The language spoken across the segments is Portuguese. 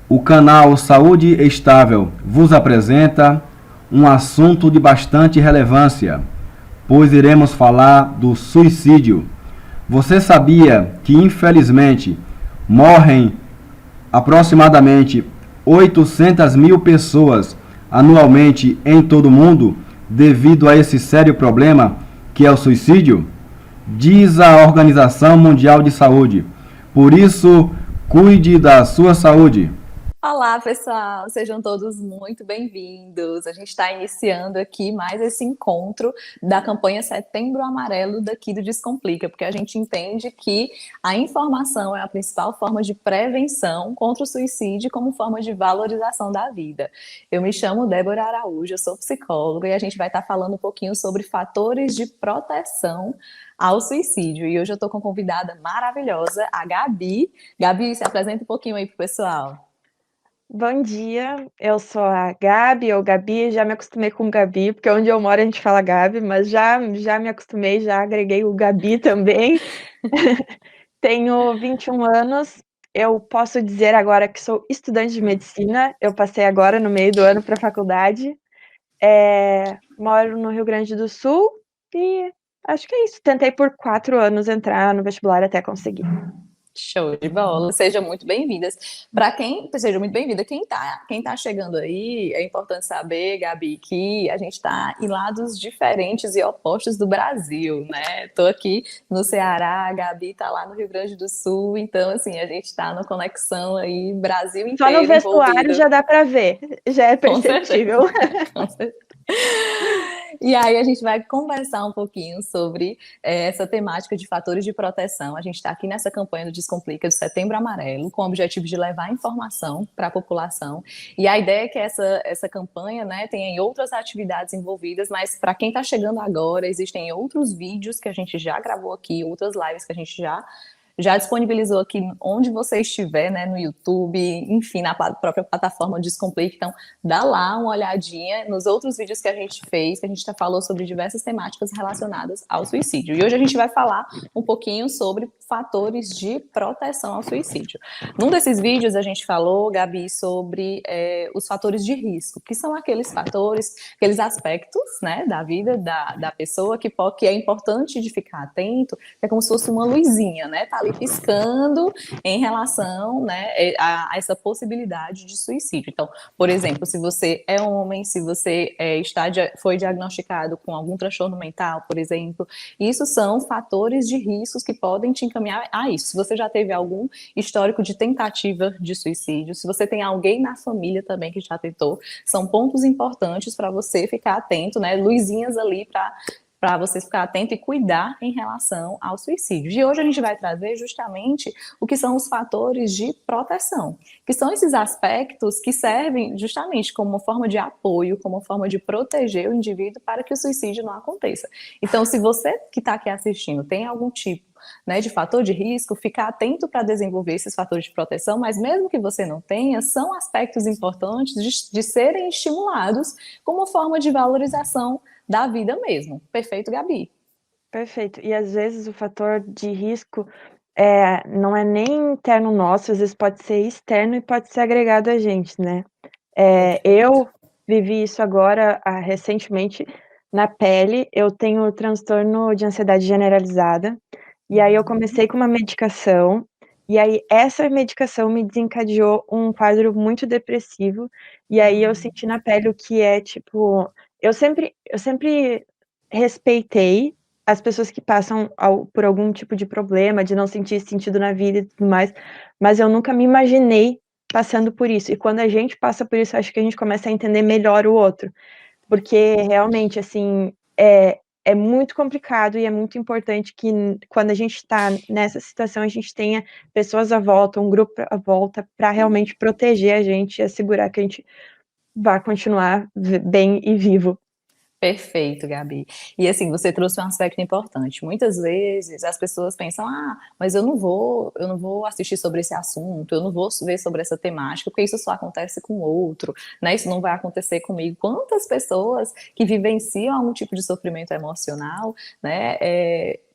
O canal Saúde Estável vos apresenta um assunto de bastante relevância, pois iremos falar do suicídio. Você sabia que, infelizmente, morrem aproximadamente 800 mil pessoas anualmente em todo o mundo devido a esse sério problema que é o suicídio? Diz a Organização Mundial de Saúde. Por isso, cuide da sua saúde. Olá, pessoal, sejam todos muito bem-vindos. A gente está iniciando aqui mais esse encontro da campanha Setembro Amarelo daqui do Descomplica, porque a gente entende que a informação é a principal forma de prevenção contra o suicídio como forma de valorização da vida. Eu me chamo Débora Araújo, eu sou psicóloga e a gente vai estar falando um pouquinho sobre fatores de proteção ao suicídio. E hoje eu estou com uma convidada maravilhosa, a Gabi. Gabi, se apresenta um pouquinho aí pro pessoal. Bom dia, eu sou a Gabi, ou Gabi, já me acostumei com Gabi, porque onde eu moro a gente fala Gabi, mas já me acostumei, já agreguei o Gabi também. Tenho 21 anos, eu posso dizer agora que sou estudante de medicina, eu passei agora no meio do ano para a faculdade, moro no Rio Grande do Sul e acho que é isso, tentei por 4 anos entrar no vestibular até conseguir. Show de bola, sejam muito bem-vindas. Para quem, seja muito bem-vinda, quem tá chegando aí, é importante saber, Gabi, que a gente está em lados diferentes e opostos do Brasil, né? Tô aqui no Ceará, a Gabi tá lá no Rio Grande do Sul, então assim, a gente está na conexão aí, Brasil Só no inteiro vestuário envolvido. já dá para ver, já é Com certeza, perceptível. com certeza. E aí a gente vai conversar um pouquinho sobre essa temática de fatores de proteção. A gente está aqui nessa campanha do Descomplica do Setembro Amarelo, com o objetivo de levar informação para a população. E a ideia é que essa campanha, né, tenha outras atividades envolvidas, mas para quem está chegando agora, existem outros vídeos que a gente já gravou aqui, outras lives que a gente já disponibilizou aqui onde você estiver, né, no YouTube, enfim, na própria plataforma Descomplique. Então, dá lá uma olhadinha nos outros vídeos que a gente fez, que a gente já falou sobre diversas temáticas relacionadas ao suicídio. E hoje a gente vai falar um pouquinho sobre fatores de proteção ao suicídio. Num desses vídeos a gente falou, Gabi, sobre os fatores de risco, que são aqueles fatores, aqueles aspectos, né, da vida da pessoa que é importante de ficar atento, é como se fosse uma luzinha, né, tá ali piscando em relação, né, a essa possibilidade de suicídio. Então, por exemplo, se você é homem, se você foi diagnosticado com algum transtorno mental, por exemplo, isso são fatores de riscos que podem te encaminhar a isso. Se você já teve algum histórico de tentativa de suicídio, se você tem alguém na família também que já tentou, são pontos importantes para você ficar atento, né, luzinhas ali para você ficar atento e cuidar em relação ao suicídio. E hoje a gente vai trazer justamente o que são os fatores de proteção, que são esses aspectos que servem justamente como uma forma de apoio, como uma forma de proteger o indivíduo para que o suicídio não aconteça. Então, se você que está aqui assistindo tem algum tipo, né, de fator de risco, ficar atento para desenvolver esses fatores de proteção, mas mesmo que você não tenha, são aspectos importantes de serem estimulados como forma de valorização da vida mesmo. Perfeito, Gabi? Perfeito. E às vezes o fator de risco não é nem interno nosso, às vezes pode ser externo e pode ser agregado a gente, né? Perfeito. Eu vivi isso agora, recentemente, na pele. Eu tenho transtorno de ansiedade generalizada, e aí eu comecei com uma medicação, e aí essa medicação me desencadeou um quadro muito depressivo, e aí eu senti na pele o que é, tipo, eu sempre respeitei as pessoas que passam por algum tipo de problema, de não sentir sentido na vida e tudo mais, mas eu nunca me imaginei passando por isso. E quando a gente passa por isso, acho que a gente começa a entender melhor o outro, porque realmente, assim, é muito complicado e é muito importante que quando a gente está nessa situação, a gente tenha pessoas à volta, um grupo à volta, para realmente proteger a gente e assegurar que a gente vá continuar bem e vivo. Perfeito, Gabi. E assim, você trouxe um aspecto importante. Muitas vezes as pessoas pensam, mas eu não vou assistir sobre esse assunto, eu não vou ver sobre essa temática, porque isso só acontece com outro, né? Isso não vai acontecer comigo. Quantas pessoas que vivenciam algum tipo de sofrimento emocional, né?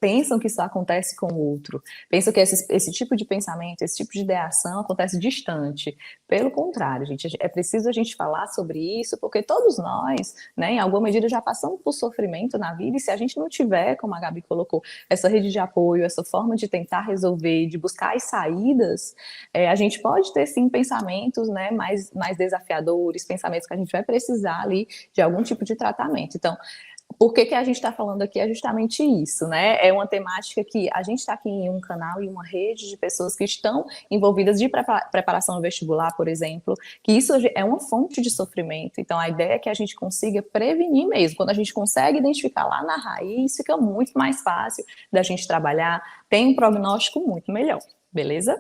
pensam que isso acontece com o outro, pensam que esse tipo de pensamento, esse tipo de ideação acontece distante. Pelo contrário, gente, é preciso a gente falar sobre isso, porque todos nós, né, em alguma medida já passamos por sofrimento na vida, e se a gente não tiver, como a Gabi colocou, essa rede de apoio, essa forma de tentar resolver, de buscar as saídas, a gente pode ter sim pensamentos, né, mais desafiadores, pensamentos que a gente vai precisar ali de algum tipo de tratamento. Então, por que a gente está falando aqui é justamente isso, né? É uma temática que a gente está aqui em um canal e uma rede de pessoas que estão envolvidas de preparação vestibular, por exemplo, que isso é uma fonte de sofrimento. Então, a ideia é que a gente consiga prevenir mesmo. Quando a gente consegue identificar lá na raiz, fica muito mais fácil da gente trabalhar, tem um prognóstico muito melhor, beleza?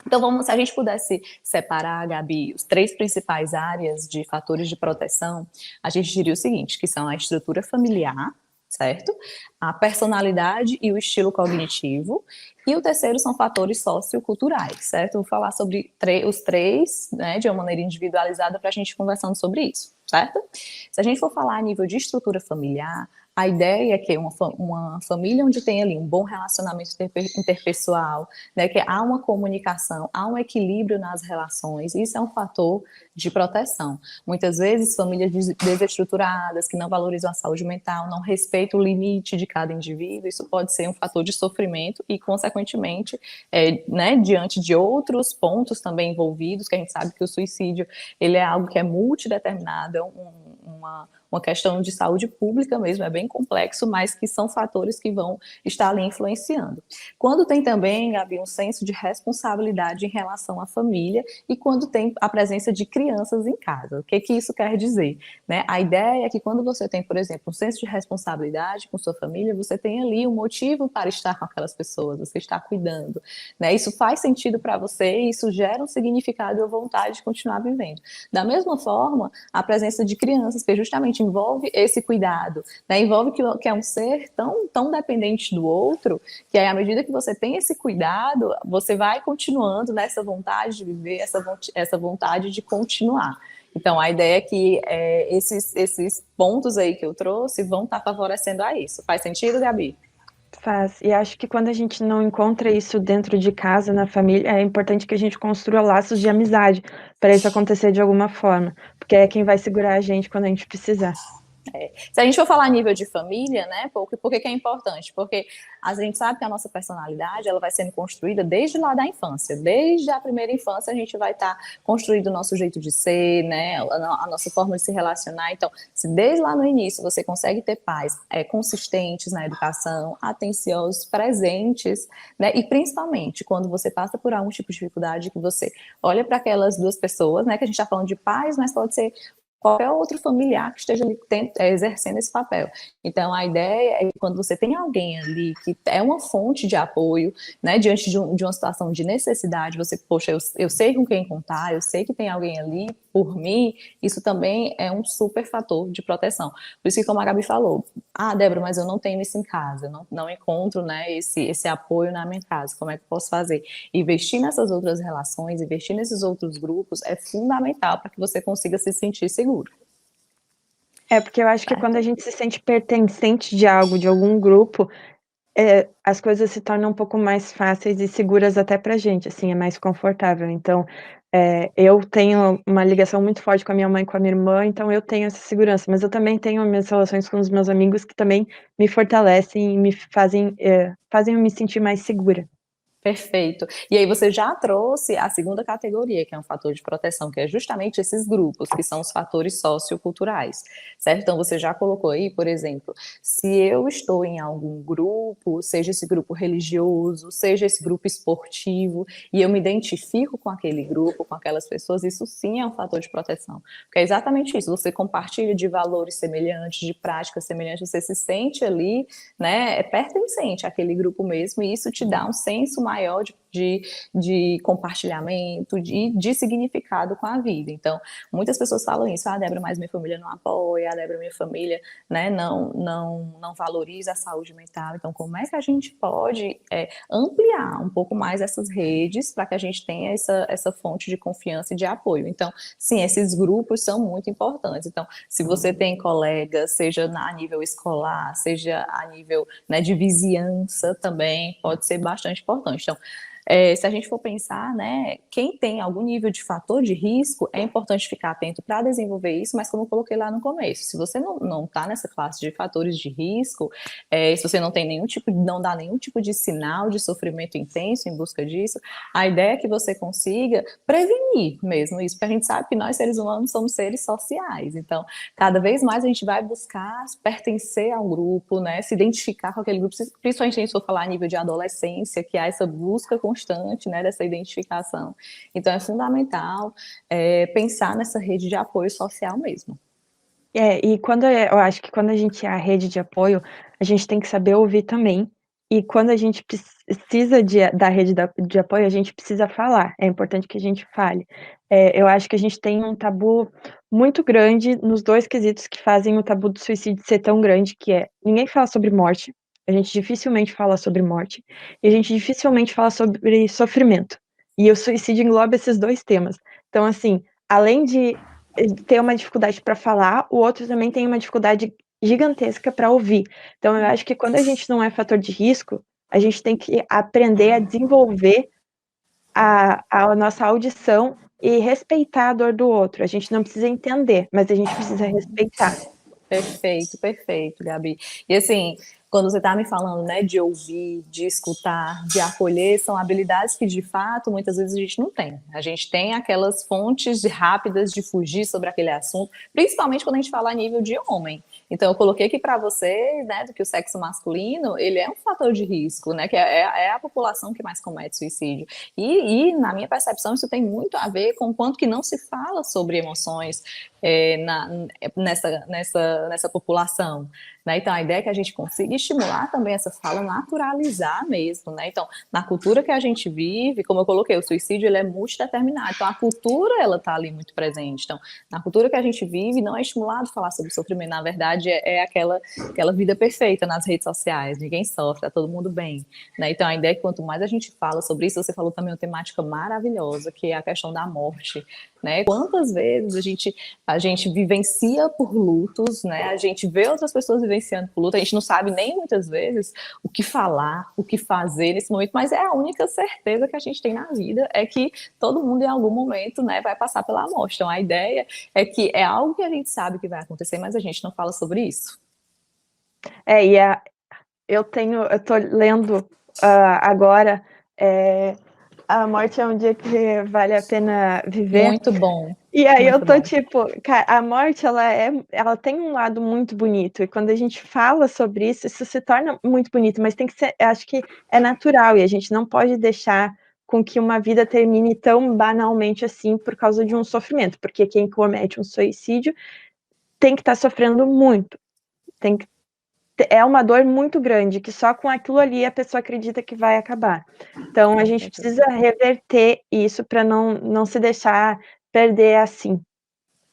Então, se a gente pudesse separar, Gabi, as 3 principais áreas de fatores de proteção, a gente diria o seguinte, que são a estrutura familiar, certo? A personalidade e o estilo cognitivo. E o terceiro são fatores socioculturais, certo? Vou falar sobre os 3, né, de uma maneira individualizada para a gente conversando sobre isso, certo? Se a gente for falar a nível de estrutura familiar, a ideia é que uma família onde tem ali um bom relacionamento interpessoal, né, que há uma comunicação, há um equilíbrio nas relações, isso é um fator de proteção. Muitas vezes, famílias desestruturadas, que não valorizam a saúde mental, não respeitam o limite de cada indivíduo, isso pode ser um fator de sofrimento e, consequentemente, né, diante de outros pontos também envolvidos, que a gente sabe que o suicídio ele é algo que é multideterminado, é uma questão de saúde pública mesmo, é bem complexo, mas que são fatores que vão estar ali influenciando. Quando tem também, Gabi, um senso de responsabilidade em relação à família e quando tem a presença de crianças em casa. O que isso quer dizer? Né? A ideia é que quando você tem, por exemplo, um senso de responsabilidade com sua família, você tem ali um motivo para estar com aquelas pessoas, você está cuidando. Né? Isso faz sentido para você, isso gera um significado e a vontade de continuar vivendo. Da mesma forma, a presença de crianças, que justamente envolve esse cuidado, né? Envolve que é um ser tão dependente do outro, que aí, à medida que você tem esse cuidado, você vai continuando nessa vontade de viver, essa vontade de continuar. Então, a ideia é que esses pontos aí que eu trouxe vão estar favorecendo a isso. Faz sentido, Gabi? Faz. E acho que quando a gente não encontra isso dentro de casa, na família, é importante que a gente construa laços de amizade para isso acontecer de alguma forma, porque é quem vai segurar a gente quando a gente precisar. Se a gente for falar a nível de família, né, por que é importante? Porque a gente sabe que a nossa personalidade ela vai sendo construída desde lá da infância. Desde a primeira infância a gente vai estar construindo o nosso jeito de ser, né, a nossa forma de se relacionar. Então, se desde lá no início você consegue ter pais consistentes na educação, atenciosos, presentes, né, e principalmente quando você passa por algum tipo de dificuldade que você olha para aquelas 2 pessoas, né, que a gente está falando de pais, mas pode ser qualquer outro familiar que esteja ali exercendo esse papel. Então, a ideia é que quando você tem alguém ali que é uma fonte de apoio, né, diante de uma situação de necessidade, você, poxa, eu sei com quem contar, eu sei que tem alguém ali por mim, isso também é um super fator de proteção. Por isso que, como a Gabi falou, Débora, mas eu não tenho isso em casa, eu não encontro, né, esse apoio na minha casa, como é que eu posso fazer? Investir nessas outras relações, investir nesses outros grupos é fundamental para que você consiga se sentir seguro. Porque eu acho que quando a gente se sente pertencente de algo, de algum grupo, as coisas se tornam um pouco mais fáceis e seguras até pra gente, assim, é mais confortável. Então, eu tenho uma ligação muito forte com a minha mãe e com a minha irmã, então eu tenho essa segurança, mas eu também tenho minhas relações com os meus amigos que também me fortalecem e me fazem eu me sentir mais segura. Perfeito. E aí você já trouxe a segunda categoria, que é um fator de proteção, que é justamente esses grupos, que são os fatores socioculturais, certo? Então você já colocou aí, por exemplo, se eu estou em algum grupo, seja esse grupo religioso, seja esse grupo esportivo, e eu me identifico com aquele grupo, com aquelas pessoas, isso sim é um fator de proteção. Porque é exatamente isso, você compartilha de valores semelhantes, de práticas semelhantes, você se sente ali, né, pertencente àquele grupo mesmo, e isso te dá um senso maior de compartilhamento, de significado com a vida. Então, muitas pessoas falam isso, Débora, mas minha família não apoia, Débora, minha família, né, não valoriza a saúde mental. Então, como é que a gente pode ampliar um pouco mais essas redes para que a gente tenha essa fonte de confiança e de apoio? Então, sim, esses grupos são muito importantes. Então, se você tem colegas, seja a nível escolar, seja a nível, né, de vizinhança também, pode ser bastante importante. Então, se a gente for pensar, né, quem tem algum nível de fator de risco, é importante ficar atento para desenvolver isso, mas como eu coloquei lá no começo, se você não está nessa classe de fatores de risco, se você não tem não dá nenhum tipo de sinal de sofrimento intenso em busca disso, a ideia é que você consiga prevenir mesmo isso, porque a gente sabe que nós, seres humanos, somos seres sociais, então, cada vez mais a gente vai buscar pertencer a um grupo, né, se identificar com aquele grupo, principalmente se a gente for falar a nível de adolescência, que há essa busca constante, né, dessa identificação. Então, é fundamental pensar nessa rede de apoio social mesmo. E eu acho que quando a gente é a rede de apoio, a gente tem que saber ouvir também, e quando a gente precisa da rede de apoio, a gente precisa falar, é importante que a gente fale. Eu acho que a gente tem um tabu muito grande nos 2 quesitos que fazem o tabu do suicídio ser tão grande, que é, ninguém fala sobre morte, a gente dificilmente fala sobre morte, e a gente dificilmente fala sobre sofrimento. E o suicídio engloba esses 2 temas. Então, assim, além de ter uma dificuldade para falar, o outro também tem uma dificuldade gigantesca para ouvir. Então, eu acho que quando a gente não é fator de risco, a gente tem que aprender a desenvolver a nossa audição e respeitar a dor do outro. A gente não precisa entender, mas a gente precisa respeitar. Perfeito, perfeito, Gabi. E assim, quando você está me falando, né, de ouvir, de escutar, de acolher, são habilidades que, de fato, muitas vezes a gente não tem. A gente tem aquelas fontes rápidas de fugir sobre aquele assunto, principalmente quando a gente fala a nível de homem. Então, eu coloquei aqui para você, né, que o sexo masculino, ele é um fator de risco, né, que é a população que mais comete suicídio. Na minha percepção, isso tem muito a ver com o quanto que não se fala sobre emoções nessa população. Né? Então, a ideia é que a gente consiga estimular também essa fala, naturalizar mesmo, né? Então, na cultura que a gente vive, como eu coloquei, o suicídio, ele é multideterminado. Então, a cultura, ela tá ali muito presente. Então, na cultura que a gente vive, não é estimulado falar sobre sofrimento. Na verdade, é aquela vida perfeita nas redes sociais. Ninguém sofre, tá todo mundo bem. Né? Então, a ideia é que quanto mais a gente fala sobre isso, você falou também uma temática maravilhosa, que é a questão da morte. Né? Quantas vezes a gente vivencia por lutos, né? A gente vê outras pessoas vivenciando por luto, a gente não sabe nem muitas vezes o que falar, o que fazer nesse momento, mas é a única certeza que a gente tem na vida, é que todo mundo em algum momento, né, vai passar pela morte. Então a ideia é que é algo que a gente sabe que vai acontecer, mas a gente não fala sobre isso. Eu tô lendo agora A Morte é um Dia que Vale a Pena Viver. Muito bom. E aí muito eu tô bom. tipo, cara, a morte, ela tem um lado muito bonito, e quando a gente fala sobre isso se torna muito bonito, mas tem que ser, acho que é natural, e a gente não pode deixar com que uma vida termine tão banalmente assim por causa de um sofrimento, porque quem comete um suicídio tem que estar sofrendo muito, é uma dor muito grande, que só com aquilo ali a pessoa acredita que vai acabar. Então a gente precisa reverter isso para não se deixar perder assim.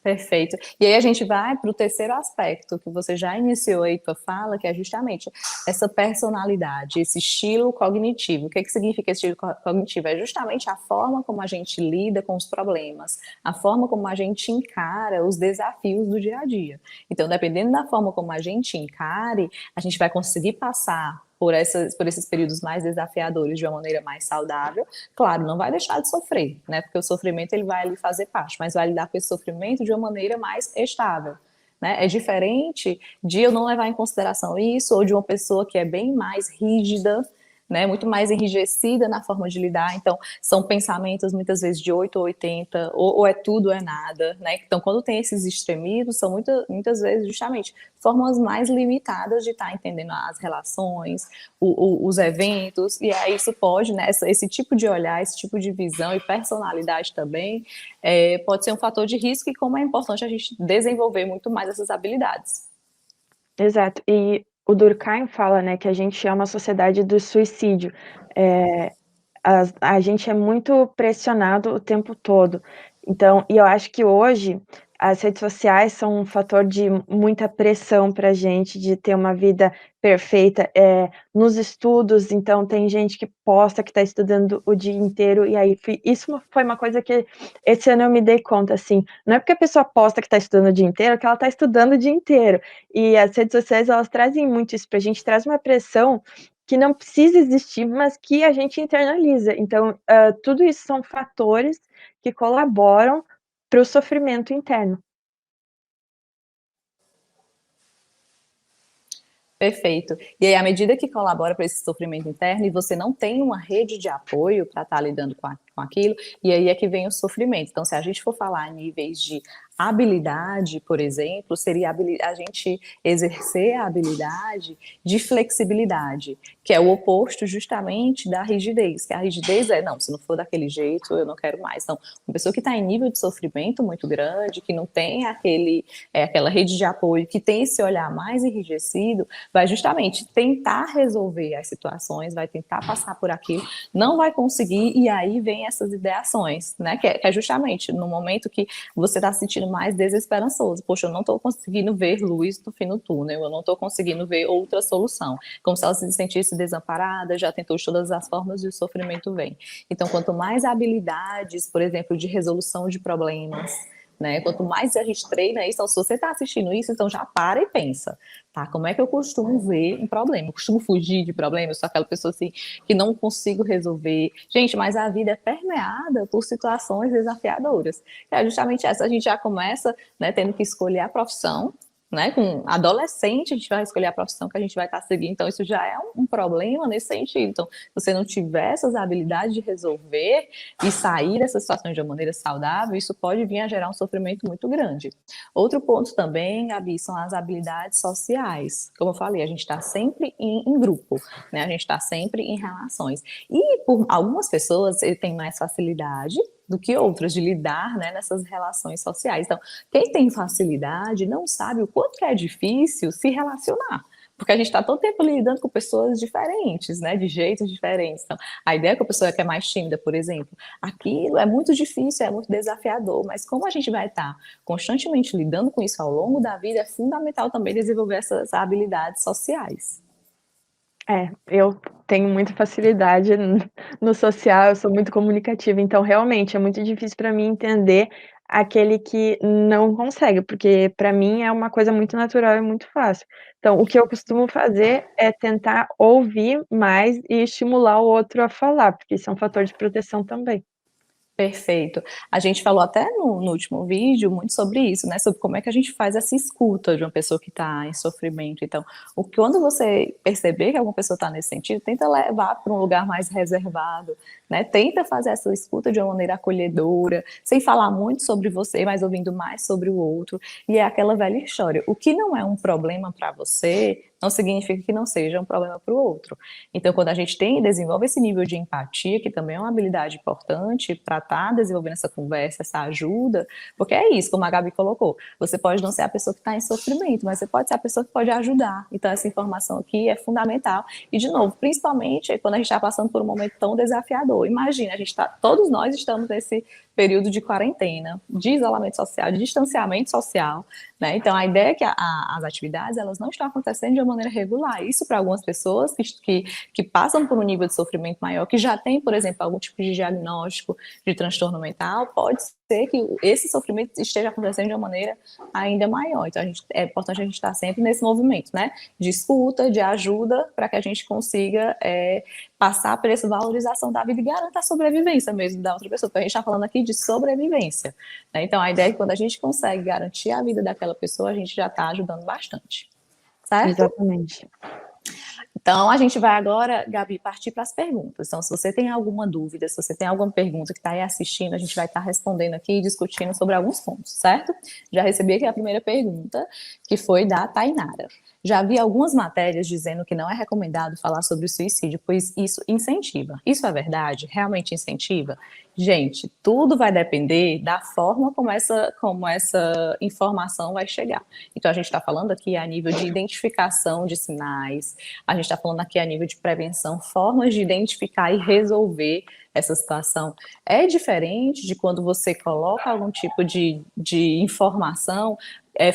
Perfeito. E aí a gente vai para o terceiro aspecto, que você já iniciou aí tua fala, que é justamente essa personalidade, esse estilo cognitivo. O que significa esse estilo cognitivo? É justamente a forma como a gente lida com os problemas, a forma como a gente encara os desafios do dia a dia. Então, dependendo da forma como a gente encare, a gente vai conseguir passar por esses períodos mais desafiadores de uma maneira mais saudável. Claro, não vai deixar de sofrer, né? Porque o sofrimento ele vai ali fazer parte, mas vai lidar com esse sofrimento de uma maneira mais estável. Né? É diferente de eu não levar em consideração isso, ou de uma pessoa que é bem mais rígida, né, muito mais enrijecida na forma de lidar. Então, são pensamentos muitas vezes de 8 ou 80, ou é tudo ou é nada. Né? Então, quando tem esses extremismos, são muitas vezes justamente formas mais limitadas de estar entendendo as relações, os eventos, e aí isso pode, né, esse tipo de olhar, esse tipo de visão e personalidade também, pode ser um fator de risco, e como é importante a gente desenvolver muito mais essas habilidades. Exato, e o Durkheim fala, né, que a gente é uma sociedade do suicídio. A gente é muito pressionado o tempo todo. Então, e eu acho que hoje as redes sociais são um fator de muita pressão para a gente, de ter uma vida perfeita, nos estudos. Então tem gente que posta que está estudando o dia inteiro, e aí isso foi uma coisa que esse ano eu me dei conta, assim, não é porque a pessoa posta que está estudando o dia inteiro, que ela está estudando o dia inteiro. E as redes sociais, elas trazem muito isso para a gente, traz uma pressão que não precisa existir, mas que a gente internaliza. Então, tudo isso são fatores que colaboram para o sofrimento interno. Perfeito. E aí, à medida que colabora para esse sofrimento interno e você não tem uma rede de apoio para estar lidando com aquilo, e aí é que vem o sofrimento. Então, se a gente for falar em níveis de habilidade, por exemplo, seria a gente exercer a habilidade de flexibilidade, que é o oposto justamente da rigidez, que a rigidez é, não, se não for daquele jeito, eu não quero mais. Então, uma pessoa que está em nível de sofrimento muito grande, que não tem aquela rede de apoio, que tem esse olhar mais enrijecido, vai justamente tentar resolver as situações, vai tentar passar por aquilo, não vai conseguir, e aí vem essas ideações, né? Que é justamente no momento que você está se sentindo mais desesperançoso. Poxa, eu não estou conseguindo ver luz no fim do túnel, eu não estou conseguindo ver outra solução. Como se ela se sentisse desamparada, já tentou de todas as formas e o sofrimento vem. Então, quanto mais habilidades, por exemplo, de resolução de problemas, né? Quanto mais a gente treina isso, se você está assistindo isso, então já para e pensa, tá? Como é que eu costumo ver um problema? Eu costumo fugir de problemas, eu sou aquela pessoa assim que não consigo resolver. Gente, mas a vida é permeada por situações desafiadoras. É justamente essa. A gente já começa, né, tendo que escolher a profissão, né? Com adolescente, a gente vai escolher a profissão que a gente vai estar seguindo. Então, isso já é um problema nesse sentido. Então, se você não tiver essas habilidades de resolver e sair dessas situações de uma maneira saudável, isso pode vir a gerar um sofrimento muito grande. Outro ponto também, Gabi, são as habilidades sociais. Como eu falei, a gente está sempre em grupo, né? A gente está sempre em relações. E por algumas pessoas têm mais facilidade do que outras de lidar, né, nessas relações sociais. Então, quem tem facilidade não sabe o quanto que é difícil se relacionar, porque a gente está todo tempo lidando com pessoas diferentes, né, de jeitos diferentes. Então, a ideia que a pessoa que é mais tímida, por exemplo, aquilo é muito difícil, é muito desafiador, mas como a gente vai estar constantemente lidando com isso ao longo da vida, é fundamental também desenvolver essas habilidades sociais. Eu tenho muita facilidade no social, eu sou muito comunicativa, então realmente é muito difícil para mim entender aquele que não consegue, porque para mim é uma coisa muito natural e muito fácil. Então, o que eu costumo fazer é tentar ouvir mais e estimular o outro a falar, porque isso é um fator de proteção também. Perfeito. A gente falou até no último vídeo muito sobre isso, né? Sobre como é que a gente faz essa escuta de uma pessoa que está em sofrimento. Então, quando você perceber que alguma pessoa está nesse sentido, tenta levar para um lugar mais reservado, né? Tenta fazer essa escuta de uma maneira acolhedora, sem falar muito sobre você, mas ouvindo mais sobre o outro. E é aquela velha história. O que não é um problema para você, não significa que não seja um problema para o outro. Então, quando a gente desenvolve esse nível de empatia, que também é uma habilidade importante para estar desenvolvendo essa conversa, essa ajuda, porque é isso, como a Gabi colocou, você pode não ser a pessoa que está em sofrimento, mas você pode ser a pessoa que pode ajudar. Então, essa informação aqui é fundamental. E, de novo, principalmente quando a gente está passando por um momento tão desafiador. Imagina, todos nós estamos nesse período de quarentena, de isolamento social, de distanciamento social, né? Então, a ideia é que as atividades elas não estão acontecendo de uma maneira regular. Isso para algumas pessoas que passam por um nível de sofrimento maior, que já tem, por exemplo, algum tipo de diagnóstico de transtorno mental, pode ser que esse sofrimento esteja acontecendo de uma maneira ainda maior. Então, é importante a gente estar sempre nesse movimento, né? De escuta, de ajuda, para que a gente consiga passar por essa valorização da vida e garanta a sobrevivência mesmo da outra pessoa. Porque a gente está falando aqui de sobrevivência, né? Então, a ideia é que quando a gente consegue garantir a vida daquela pessoa, a gente já está ajudando bastante. Certo? Exatamente. Então, a gente vai agora, Gabi, partir para as perguntas. Então, se você tem alguma dúvida, se você tem alguma pergunta que está aí assistindo, a gente vai estar respondendo aqui e discutindo sobre alguns pontos, certo? Já recebi aqui a primeira pergunta, que foi da Tainara. Já vi algumas matérias dizendo que não é recomendado falar sobre o suicídio, pois isso incentiva. Isso é verdade? Realmente incentiva? Gente, tudo vai depender da forma como essa informação vai chegar. Então, a gente está falando aqui a nível de identificação de sinais, a gente está falando aqui a nível de prevenção, formas de identificar e resolver essa situação. É diferente de quando você coloca algum tipo de informação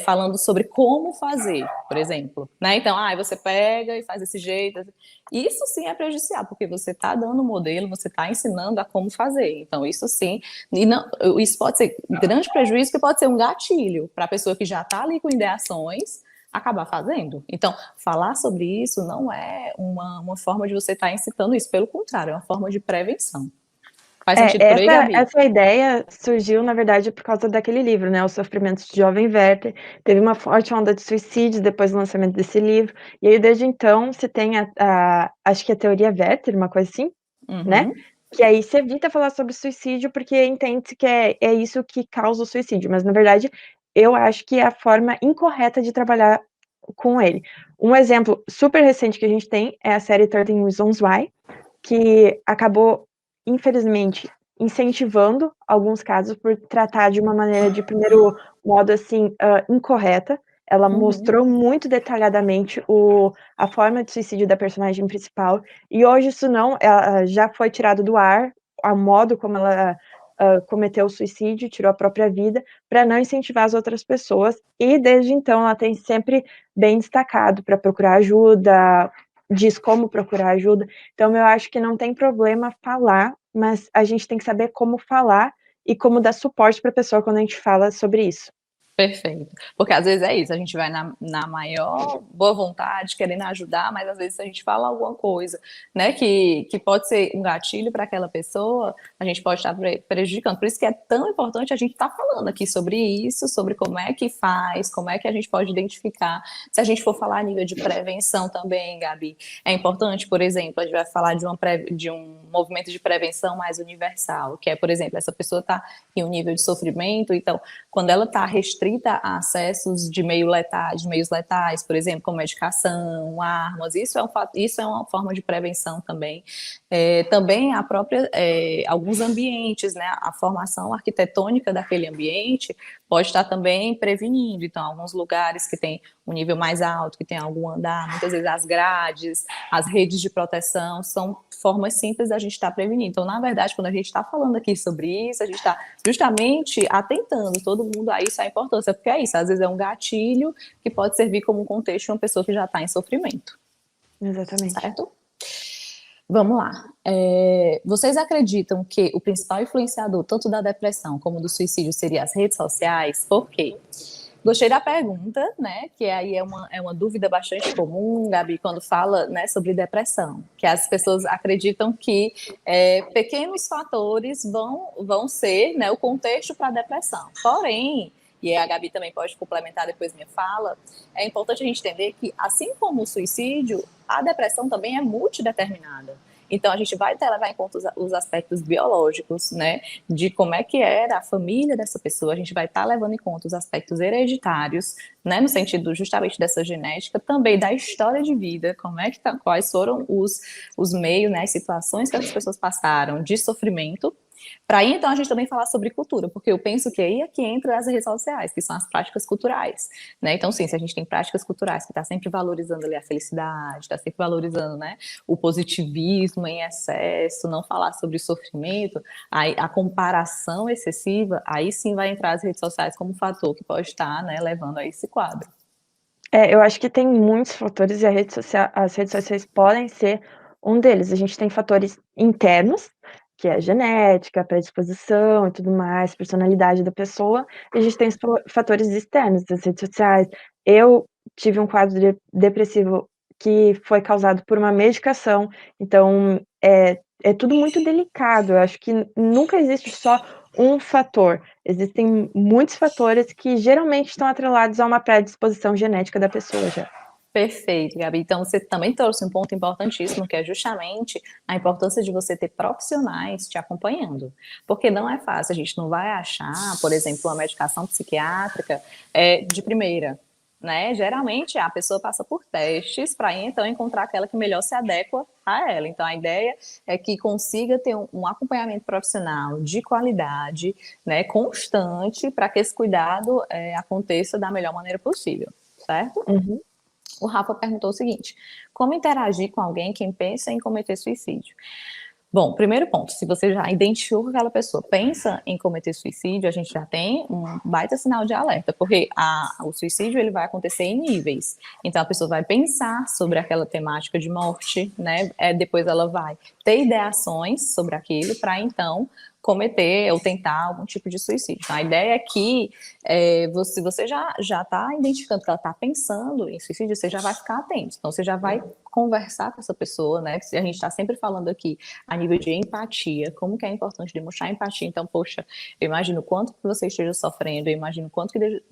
falando sobre como fazer, por exemplo, né? Então, você pega e faz desse jeito. Isso sim é prejudicial, porque você está dando o modelo, você está ensinando a como fazer. Então, isso sim, e não, isso pode ser grande prejuízo, que pode ser um gatilho para a pessoa que já está ali com ideações acabar fazendo. Então, falar sobre isso não é uma forma de você estar incitando isso, pelo contrário, é uma forma de prevenção. Faz sentido por aí, Gabi? Essa ideia surgiu, na verdade, por causa daquele livro, né, Os Sofrimentos de Jovem Werther. Teve uma forte onda de suicídios depois do lançamento desse livro, e aí desde então se tem acho que a teoria Werther, uma coisa assim, né, que aí se evita falar sobre suicídio, porque entende-se que é isso que causa o suicídio, mas na verdade eu acho que é a forma incorreta de trabalhar com ele. Um exemplo super recente que a gente tem é a série 13 Reasons Why, que acabou, infelizmente, incentivando alguns casos por tratar de uma maneira, de primeiro modo, assim, incorreta. Ela mostrou muito detalhadamente a forma de suicídio da personagem principal, e hoje isso não já foi tirado do ar, a modo como ela cometeu o suicídio, tirou a própria vida, para não incentivar as outras pessoas, e desde então ela tem sempre bem destacado para procurar ajuda, diz como procurar ajuda. Então, eu acho que não tem problema falar, mas a gente tem que saber como falar e como dar suporte para a pessoa quando a gente fala sobre isso. Perfeito. Porque às vezes é isso, a gente vai na maior boa vontade, querendo ajudar, mas às vezes a gente fala alguma coisa, né, que pode ser um gatilho para aquela pessoa, a gente pode estar prejudicando. Por isso que é tão importante a gente estar falando aqui sobre isso, sobre como é que faz, como é que a gente pode identificar. Se a gente for falar a nível de prevenção também, Gabi, é importante, por exemplo, a gente vai falar de um movimento de prevenção mais universal, que é, por exemplo, essa pessoa está em um nível de sofrimento, então, quando ela está restrita a acessos de meios letais, por exemplo, como medicação, armas, isso é uma forma de prevenção também. Também a própria, alguns ambientes, né, a formação arquitetônica daquele ambiente pode estar também prevenindo. Então, alguns lugares que tem um nível mais alto, que tem algum andar, muitas vezes as grades, as redes de proteção, são formas simples da gente estar prevenindo. Então, na verdade, quando a gente está falando aqui sobre isso, a gente está justamente atentando todo mundo a isso, a importância, porque é isso, às vezes é um gatilho que pode servir como um contexto de uma pessoa que já está em sofrimento. Exatamente. Certo? Vamos lá. Vocês acreditam que o principal influenciador, tanto da depressão como do suicídio, seria as redes sociais? Por quê? Gostei da pergunta, né? Que aí é uma dúvida bastante comum, Gabi, quando fala, né, sobre depressão, que as pessoas acreditam que pequenos fatores vão ser, né, o contexto para a depressão. Porém, e a Gabi também pode complementar depois minha fala, é importante a gente entender que, assim como o suicídio, a depressão também é multideterminada. Então, a gente vai levar em conta os aspectos biológicos, né, de como é que era a família dessa pessoa, a gente vai estar levando em conta os aspectos hereditários, né, no sentido justamente dessa genética, também da história de vida, quais foram os meios, né, as situações que as pessoas passaram de sofrimento, para aí, então, a gente também falar sobre cultura, porque eu penso que aí é que entra as redes sociais, que são as práticas culturais, né? Então, sim, se a gente tem práticas culturais que está sempre valorizando ali a felicidade, está sempre valorizando, né, o positivismo em excesso, não falar sobre sofrimento, aí a comparação excessiva, aí sim vai entrar as redes sociais como um fator que pode estar, né, levando a esse quadro. Eu acho que tem muitos fatores e as redes sociais podem ser um deles. A gente tem fatores internos, que é a genética, a predisposição e tudo mais, personalidade da pessoa, e a gente tem os fatores externos das redes sociais. Eu tive um quadro depressivo que foi causado por uma medicação, então é tudo muito delicado. Eu acho que nunca existe só um fator. Existem muitos fatores que geralmente estão atrelados a uma predisposição genética da pessoa já. Perfeito, Gabi. Então, você também trouxe um ponto importantíssimo, que é justamente a importância de você ter profissionais te acompanhando. Porque não é fácil, a gente não vai achar, por exemplo, uma medicação psiquiátrica de primeira, né? Geralmente a pessoa passa por testes para então encontrar aquela que melhor se adequa a ela. Então a ideia é que consiga ter um acompanhamento profissional de qualidade, né, constante, para que esse cuidado aconteça da melhor maneira possível, certo? Uhum. O Rafa perguntou o seguinte: como interagir com alguém que pensa em cometer suicídio? Bom, primeiro ponto, se você já identificou que aquela pessoa pensa em cometer suicídio, a gente já tem um baita sinal de alerta, porque o suicídio ele vai acontecer em níveis. Então a pessoa vai pensar sobre aquela temática de morte, né? Depois ela vai ter ideações sobre aquilo para então cometer ou tentar algum tipo de suicídio. Então, a ideia é que você já está identificando que ela está pensando em suicídio, você já vai ficar atento. Então, você já vai conversar com essa pessoa, né? A gente está sempre falando aqui a nível de empatia, como que é importante demonstrar empatia. Então, poxa, eu imagino quanto que você esteja sofrendo, eu imagino quanto que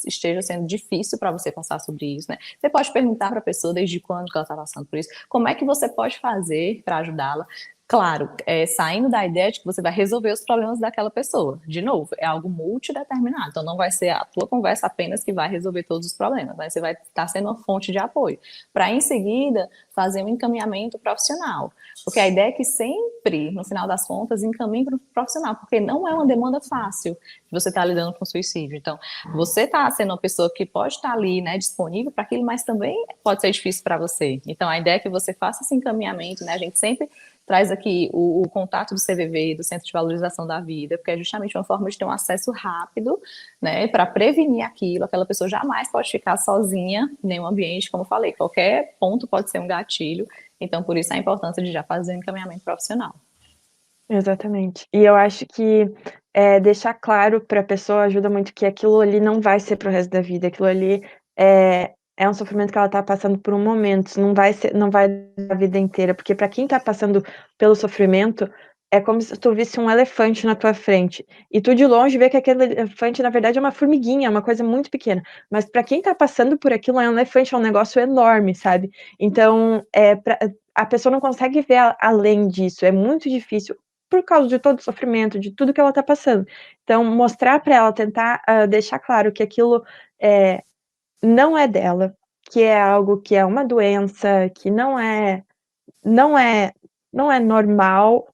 esteja sendo difícil para você passar sobre isso, né? Você pode perguntar para a pessoa desde quando que ela está passando por isso, como é que você pode fazer para ajudá-la. Claro, saindo da ideia de que você vai resolver os problemas daquela pessoa. De novo, é algo multideterminado. Então, não vai ser a tua conversa apenas que vai resolver todos os problemas, mas você vai estar sendo uma fonte de apoio. Para, em seguida, fazer um encaminhamento profissional. Porque a ideia é que sempre, no final das contas, encaminhe para o profissional, porque não é uma demanda fácil de você estar lidando com suicídio. Então, você está sendo uma pessoa que pode estar ali, né, disponível para aquilo, mas também pode ser difícil para você. Então, a ideia é que você faça esse encaminhamento, né? A gente sempre traz aqui o contato do CVV, do Centro de Valorização da Vida, porque é justamente uma forma de ter um acesso rápido, né, para prevenir aquilo. Aquela pessoa jamais pode ficar sozinha em nenhum ambiente, como eu falei, qualquer ponto pode ser um gatilho, então por isso a importância de já fazer um encaminhamento profissional. Exatamente. E eu acho que deixar claro para a pessoa ajuda muito que aquilo ali não vai ser para o resto da vida, aquilo ali é um sofrimento que ela está passando por um momento, não vai a vida inteira, porque para quem está passando pelo sofrimento, é como se tu visse um elefante na tua frente, e tu de longe vê que aquele elefante na verdade é uma formiguinha, é uma coisa muito pequena, mas para quem está passando por aquilo, é um elefante, é um negócio enorme, sabe. Então, a pessoa não consegue ver além disso, é muito difícil, por causa de todo o sofrimento, de tudo que ela está passando. Então, mostrar para ela, tentar deixar claro que aquilo não é dela, que é algo que é uma doença, que não é não é normal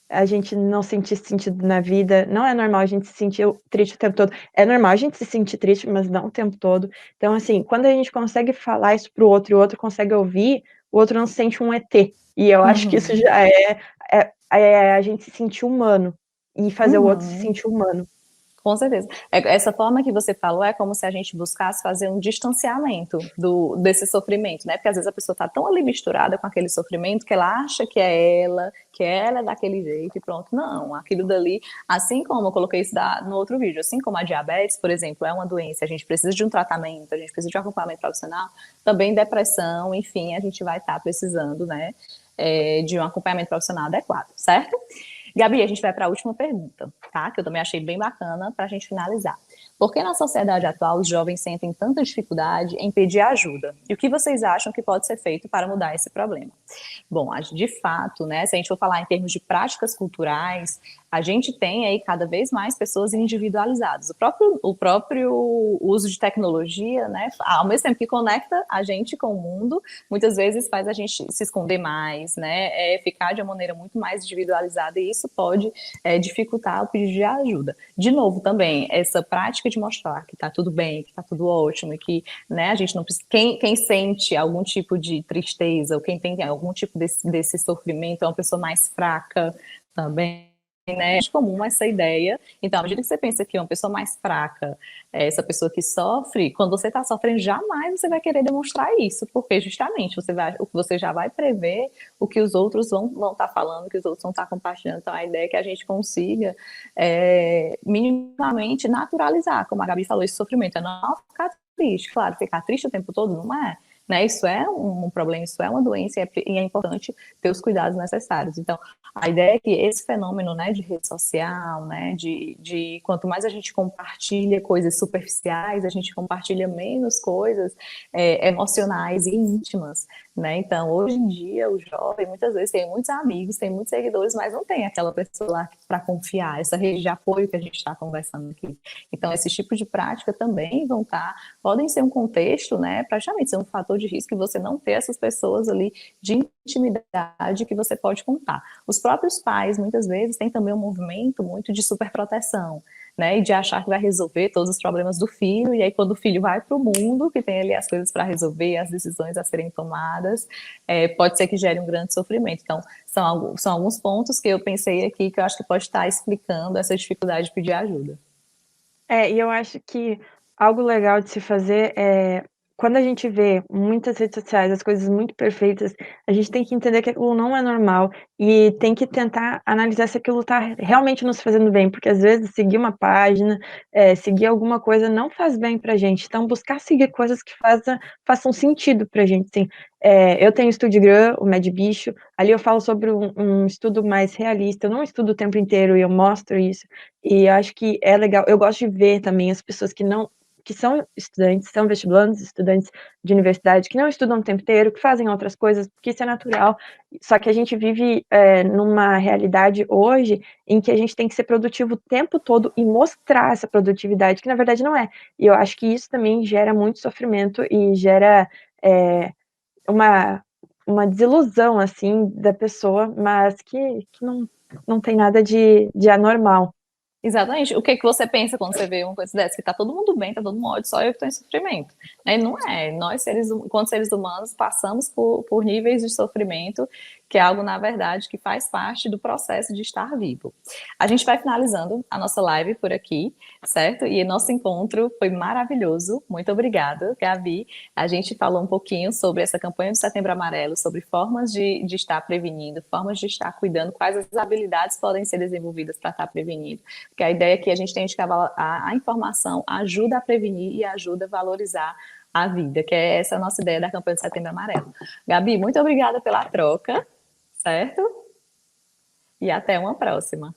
a gente não sentir sentido na vida, não é normal a gente se sentir triste o tempo todo. É normal a gente se sentir triste, mas não o tempo todo. Então, assim, quando a gente consegue falar isso para o outro e o outro consegue ouvir, o outro não se sente um ET. E eu acho que isso já é a gente se sentir humano e fazer o outro se sentir humano. Com certeza. Essa forma que você falou é como se a gente buscasse fazer um distanciamento desse sofrimento, né? Porque às vezes a pessoa está tão ali misturada com aquele sofrimento que ela acha que ela é daquele jeito e pronto. Não, aquilo dali, assim como eu coloquei isso no outro vídeo, assim como a diabetes, por exemplo, é uma doença, a gente precisa de um tratamento, a gente precisa de um acompanhamento profissional, também depressão, enfim, a gente vai estar precisando, né, de um acompanhamento profissional adequado, certo? Gabi, a gente vai para a última pergunta, tá? Que eu também achei bem bacana para a gente finalizar. Por que na sociedade atual os jovens sentem tanta dificuldade em pedir ajuda? E o que vocês acham que pode ser feito para mudar esse problema? Bom, de fato, né, se a gente for falar em termos de práticas culturais, a gente tem aí cada vez mais pessoas individualizadas. O próprio uso de tecnologia, né, ao mesmo tempo que conecta a gente com o mundo, muitas vezes faz a gente se esconder mais, né, ficar de uma maneira muito mais individualizada, e isso pode dificultar o pedido de ajuda. De novo, também, essa prática de mostrar que está tudo bem, que está tudo ótimo, e que, né, a gente não precisa. Quem sente algum tipo de tristeza, ou quem tem algum tipo desse sofrimento, é uma pessoa mais fraca também. Né? É comum essa ideia. Então, à medida que você pensa que uma pessoa mais fraca é essa pessoa que sofre, quando você está sofrendo, jamais você vai querer demonstrar isso, porque justamente você já vai prever o que os outros vão estar falando, o que os outros vão estar compartilhando. Então, a ideia é que a gente consiga minimamente naturalizar, como a Gabi falou, esse sofrimento. É não ficar triste. Claro, ficar triste o tempo todo não é. Né, isso é um problema, isso é uma doença, e é importante ter os cuidados necessários. Então, a ideia é que esse fenômeno, né, de rede social, né, de quanto mais a gente compartilha coisas superficiais, a gente compartilha menos coisas emocionais e íntimas, né? Então, hoje em dia, o jovem muitas vezes tem muitos amigos, tem muitos seguidores, mas não tem aquela pessoa lá para confiar, essa rede de apoio que a gente está conversando aqui. Então, esses tipos de prática também podem ser um contexto, né? Praticamente ser um fator de risco, que você não ter essas pessoas ali de intimidade que você pode contar. Os próprios pais, muitas vezes, têm também um movimento muito de superproteção, né, e de achar que vai resolver todos os problemas do filho, e aí quando o filho vai para o mundo, que tem ali as coisas para resolver, as decisões a serem tomadas, pode ser que gere um grande sofrimento. Então, são alguns pontos que eu pensei aqui, que eu acho que pode estar explicando essa dificuldade de pedir ajuda. E eu acho que algo legal de se fazer é, quando a gente vê muitas redes sociais, as coisas muito perfeitas, a gente tem que entender que aquilo não é normal e tem que tentar analisar se aquilo está realmente nos fazendo bem, porque às vezes seguir uma página, seguir alguma coisa não faz bem pra gente. Então, buscar seguir coisas que façam sentido pra gente, assim. Eu tenho o Instagram, o Mad Bicho, ali eu falo sobre um estudo mais realista, eu não estudo o tempo inteiro e eu mostro isso. E eu acho que é legal. Eu gosto de ver também as pessoas que são estudantes, são vestibulandos, estudantes de universidade, que não estudam o tempo inteiro, que fazem outras coisas, porque isso é natural. Só que a gente vive numa realidade hoje em que a gente tem que ser produtivo o tempo todo e mostrar essa produtividade, que na verdade não é. E eu acho que isso também gera muito sofrimento e gera uma, uma desilusão, assim, da pessoa, mas que não tem nada de anormal. Exatamente. O que que você pensa quando você vê uma coisa dessa? Que tá todo mundo bem, tá todo mundo ódio, só eu que tô em sofrimento. Né? Não é. Nós, enquanto seres humanos, passamos por níveis de sofrimento, que é algo, na verdade, que faz parte do processo de estar vivo. A gente vai finalizando a nossa live por aqui, certo? E nosso encontro foi maravilhoso. Muito obrigada, Gabi. A gente falou um pouquinho sobre essa campanha do Setembro Amarelo, sobre formas de estar prevenindo, formas de estar cuidando, quais as habilidades podem ser desenvolvidas para estar prevenindo. Porque a ideia é que a gente tem que a informação ajuda a prevenir e ajuda a valorizar a vida, que é essa a nossa ideia da campanha do Setembro Amarelo. Gabi, muito obrigada pela troca, certo? E até uma próxima.